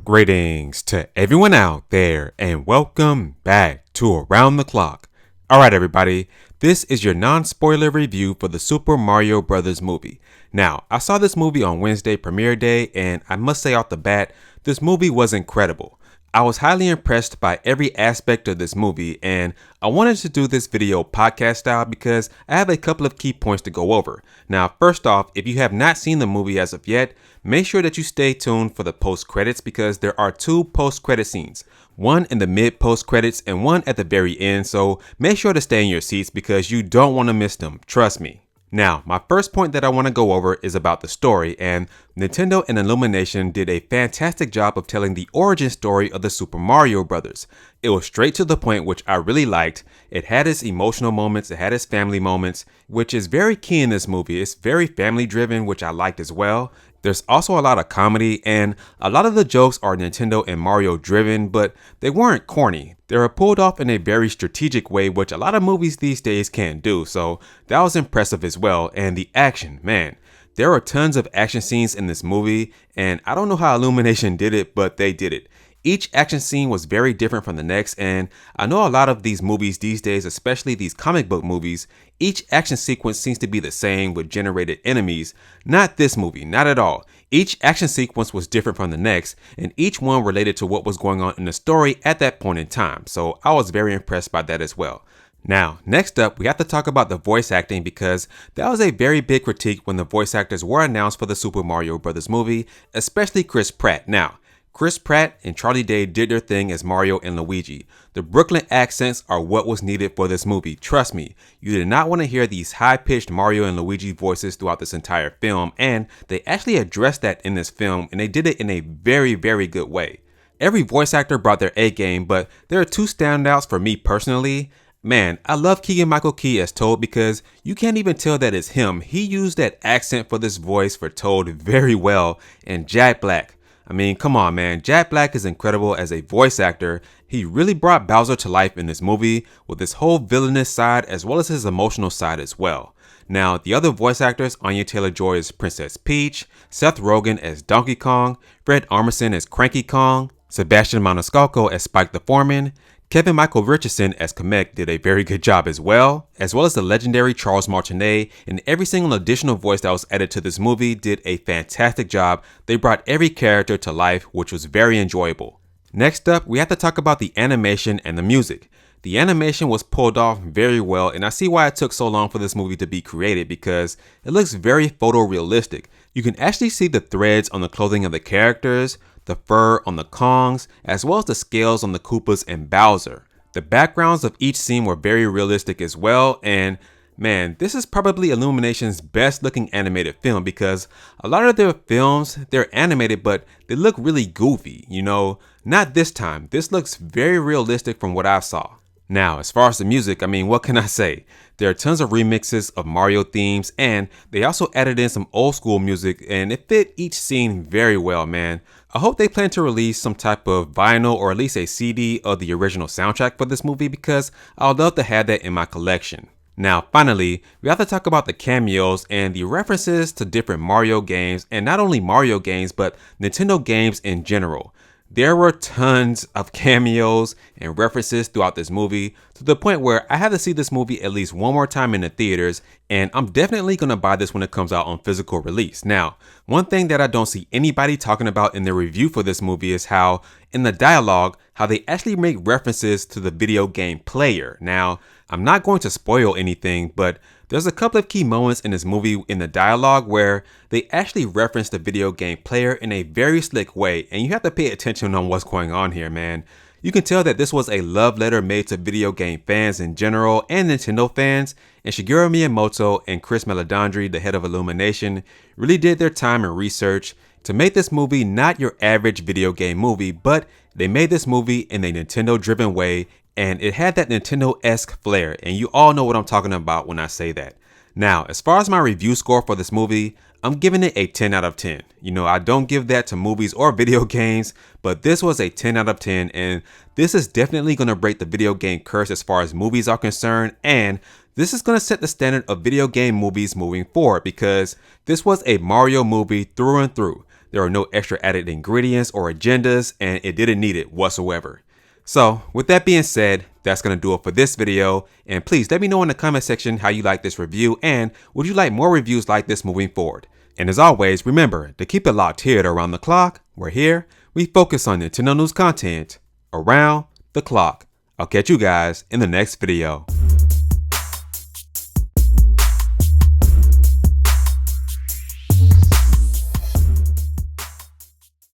Greetings to everyone out there and welcome back to Around the Clock. Alright everybody, this is your non-spoiler review for the Super Mario Bros. Movie. Now, I saw this movie on Wednesday premiere day and I must say off the bat, this movie was incredible. I was highly impressed by every aspect of this movie and I wanted to do this video podcast style because I have a couple of key points to go over. Now, first off, if you have not seen the movie as of yet, make sure that you stay tuned for the post credits because there are two post credit scenes. One in the mid post credits and one at the very end, so make sure to stay in your seats because you don't want to miss them, trust me. Now, my first point that I want to go over is about the story, and Nintendo and Illumination did a fantastic job of telling the origin story of the Super Mario Bros. It was straight to the point, which I really liked. It had its emotional moments, it had its family moments, which is very key in this movie. It's very family driven, which I liked as well. There's also a lot of comedy, and a lot of the jokes are Nintendo and Mario driven, but they weren't corny. They were pulled off in a very strategic way, which a lot of movies these days can't do, so that was impressive as well. And the action, man, there are tons of action scenes in this movie, and I don't know how Illumination did it, but they did it. Each action scene was very different from the next, and I know a lot of these movies these days, especially these comic book movies, each action sequence seems to be the same with generated enemies. Not this movie, not at all. Each action sequence was different from the next, and each one related to what was going on in the story at that point in time, so I was very impressed by that as well. Now, next up, we have to talk about the voice acting because that was a very big critique when the voice actors were announced for the Super Mario Bros. Movie, especially Chris Pratt. Now, Chris Pratt and Charlie Day did their thing as Mario and Luigi. The Brooklyn accents are what was needed for this movie. Trust me, you did not want to hear these high-pitched Mario and Luigi voices throughout this entire film, and they actually addressed that in this film, and they did it in a very, very good way. Every voice actor brought their A game, but there are two standouts for me personally. Man, I love Keegan-Michael Key as Toad because you can't even tell that it's him. He used that accent for this voice for Toad very well, and Jack Black. I mean, come on, man. Jack Black is incredible as a voice actor. He really brought Bowser to life in this movie with his whole villainous side as well as his emotional side as well. Now, the other voice actors, Anya Taylor-Joy as Princess Peach, Seth Rogen as Donkey Kong, Fred Armisen as Cranky Kong, Sebastian Maniscalco as Spike the Foreman, Kevin Michael Richardson as Kamek did a very good job as well as the legendary Charles Martinet, and every single additional voice that was added to this movie did a fantastic job. They brought every character to life, which was very enjoyable. Next up, we have to talk about the animation and the music. The animation was pulled off very well, and I see why it took so long for this movie to be created because it looks very photorealistic. You can actually see the threads on the clothing of the characters, the fur on the Kongs, as well as the scales on the Koopas and Bowser. The backgrounds of each scene were very realistic as well, and man, this is probably Illumination's best looking animated film because a lot of their films, they're animated but they look really goofy, you know. Not this time. This looks very realistic from what I saw. Now, as far as the music, I mean, what can I say? There are tons of remixes of Mario themes, and they also added in some old school music, and it fit each scene very well, man. I hope they plan to release some type of vinyl or at least a CD of the original soundtrack for this movie because I would love to have that in my collection. Now, finally, we have to talk about the cameos and the references to different Mario games, and not only Mario games, but Nintendo games in general. There were tons of cameos and references throughout this movie to the point where I have to see this movie at least one more time in the theaters, and I'm definitely going to buy this when it comes out on physical release. Now, one thing that I don't see anybody talking about in their review for this movie is how, in the dialogue, how they actually make references to the video game player. Now, I'm not going to spoil anything, but there's a couple of key moments in this movie in the dialogue where they actually reference the video game player in a very slick way, and you have to pay attention on what's going on here, man. You can tell that this was a love letter made to video game fans in general and Nintendo fans, and Shigeru Miyamoto and Chris Meledandri, the head of Illumination, really did their time and research to make this movie not your average video game movie, but they made this movie in a Nintendo-driven way, and it had that Nintendo-esque flair, and you all know what I'm talking about when I say that. Now, as far as my review score for this movie, I'm giving it a 10 out of 10. You know, I don't give that to movies or video games, but this was a 10 out of 10, and this is definitely going to break the video game curse as far as movies are concerned, and this is going to set the standard of video game movies moving forward because this was a Mario movie through and through. there are no extra added ingredients or agendas, and it didn't need it whatsoever. So with that being said, that's going to do it for this video, and please let me know in the comment section how you like this review and would you like more reviews like this moving forward. And as always, remember to keep it locked here at Around the Clock, where here we focus on Nintendo news content around the clock. I'll catch you guys in the next video.